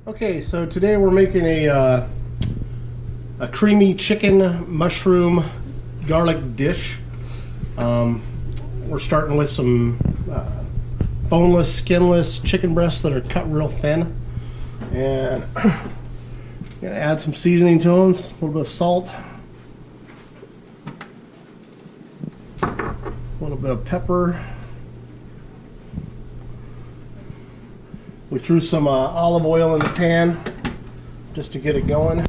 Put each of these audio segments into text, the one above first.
Okay, so today we're making a creamy chicken mushroom garlic dish. We're starting with some boneless, skinless chicken breasts that are cut real thin, and gonna add some seasoning to them, a little bit of salt, a little bit of pepper. We threw some olive oil in the pan just to get it going.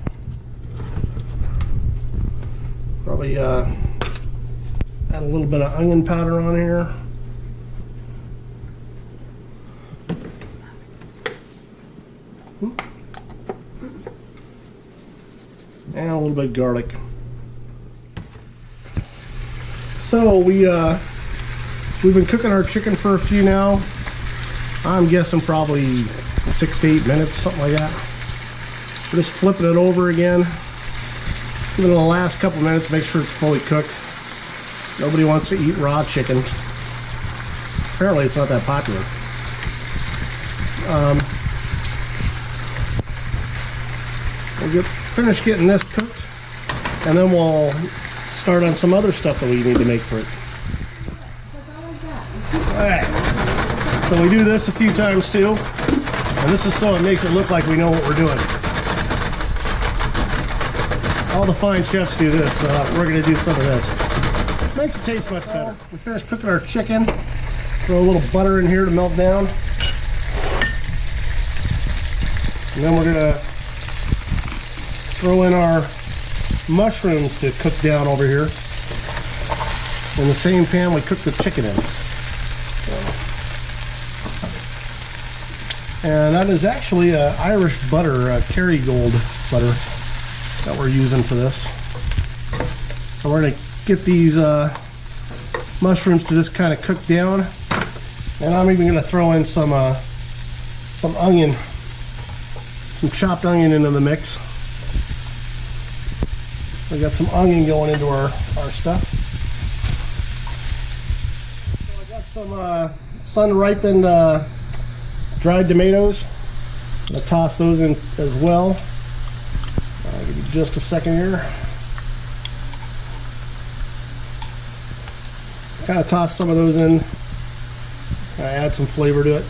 Probably add a little bit of onion powder on here. And a little bit of garlic. So we've been cooking our chicken for a few now. I'm guessing probably 6 to 8 minutes, something like that. We're just flipping it over again. Give it the last couple minutes, make sure it's fully cooked. Nobody wants to eat raw chicken. Apparently it's not that popular. We'll finish getting this cooked, and then we'll start on some other stuff that we need to make for it. Alright. So we do this a few times too, and this is so it makes it look like we know what we're doing. All the fine chefs do this, so we're going to do some of this. Makes it taste much better. We finished cooking our chicken. Throw a little butter in here to melt down. And then we're going to throw in our mushrooms to cook down over here. In the same pan we cooked the chicken in. And that is actually Irish butter, Kerrygold butter that we're using for this. So we're going to get these mushrooms to just kind of cook down, and I'm even going to throw in some onion, some chopped onion into the mix. We got some onion going into our stuff. So I got some sun-ripened dried tomatoes. I'm going to toss those in as well. Give you just a second here. Kind of toss some of those in. Add some flavor to it.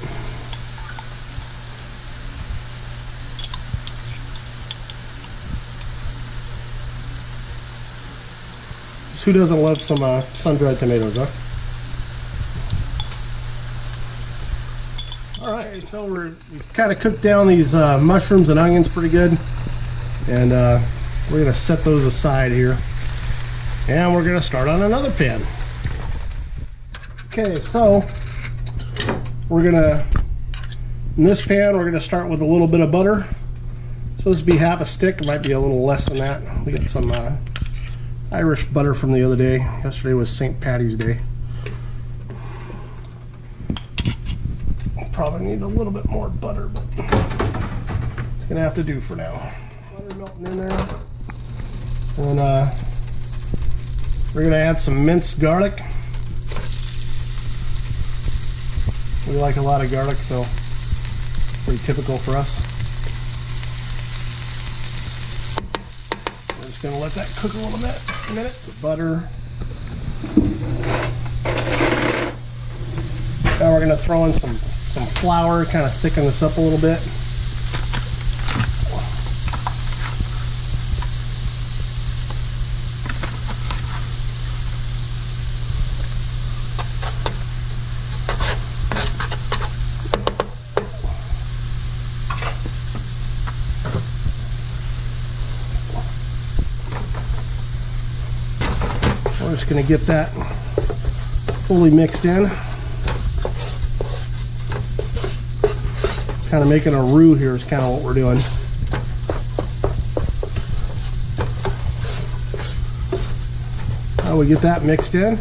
Who doesn't love some sun-dried tomatoes, huh? Alright, so we've kind of cooked down these mushrooms and onions pretty good, and we're going to set those aside here, and we're going to start on another pan. Okay, so we're going to, in this pan, we're going to start with a little bit of butter. So this would be half a stick, it might be a little less than that. We got some Irish butter from the other day. Yesterday was St. Patty's Day. Probably need a little bit more butter, but it's gonna have to do for now. Butter melting in there, and we're gonna add some minced garlic. We like a lot of garlic, so pretty typical for us. We're just gonna let that cook a little bit, a minute. The butter. Now we're gonna throw in some flour, kind of thicken this up a little bit. We're just going to get that fully mixed in. Kind of making a roux here is kind of what we're doing. Now we get that mixed in.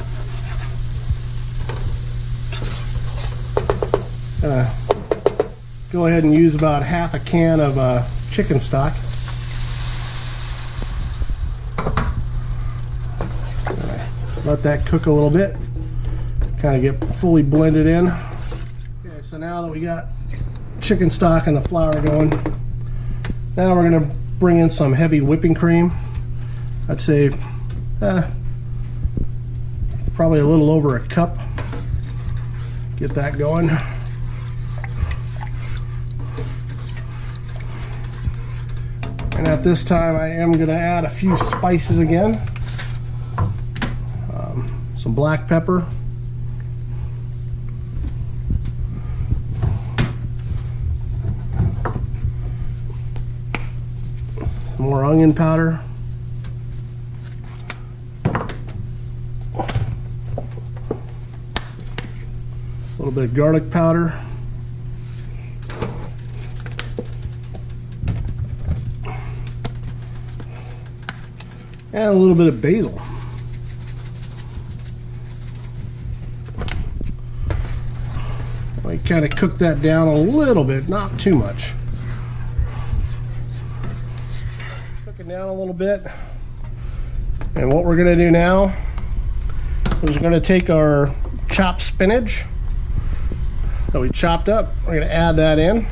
Go ahead and use about half a can of chicken stock. Let that cook a little bit, kind of get fully blended in. Okay, so now that we got chicken stock and the flour going, Now we're going to bring in some heavy whipping cream. I'd say probably a little over a cup. Get that going. And at this time I am going to add a few spices again. Some black pepper. More onion powder. A little bit of garlic powder. And a little bit of basil. We kind of cook that down a little bit, not too much. Cook it down a little bit. And what we're going to do now is we're going to take our chopped spinach that we chopped up. We're going to add that in.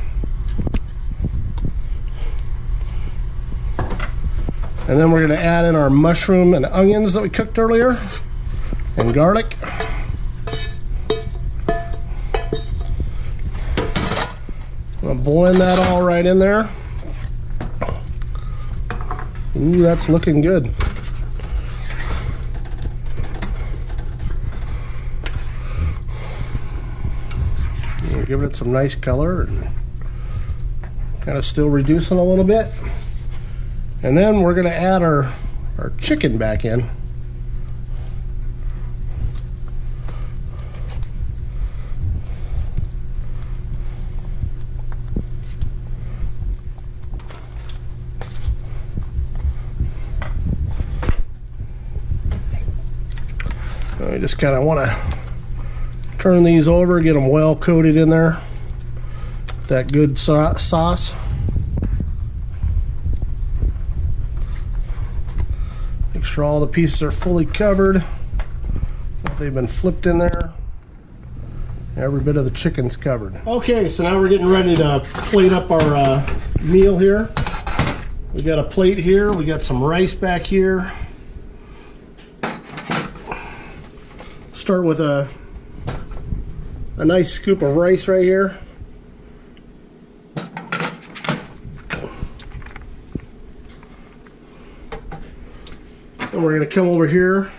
And then we're going to add in our mushroom and onions that we cooked earlier, and garlic. I'm going to blend that all right in there. Ooh, that's looking good. Giving it some nice color and kind of still reducing a little bit. And then we're going to add our chicken back in. I just kind of want to turn these over, get them well coated in there. That good sauce. Make sure all the pieces are fully covered. They've been flipped in there. Every bit of the chicken's covered. Okay, so now we're getting ready to plate up our meal here. We got a plate here. We got some rice back here. Start with a nice scoop of rice right here. And we're going to come over here,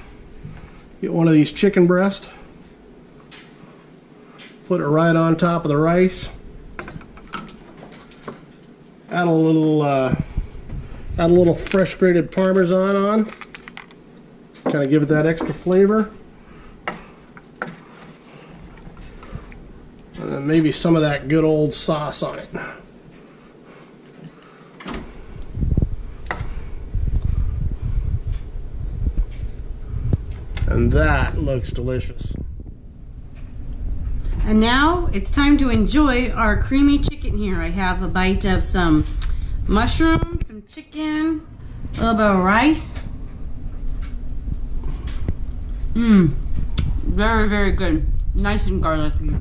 get one of these chicken breasts, put it right on top of the rice. Add a little fresh grated Parmesan on, kind of give it that extra flavor. And then maybe some of that good old sauce on it. And that looks delicious. And now it's time to enjoy our creamy chicken here. I have a bite of some mushroom, some chicken, a little bit of rice. Very, very good. Nice and garlicky.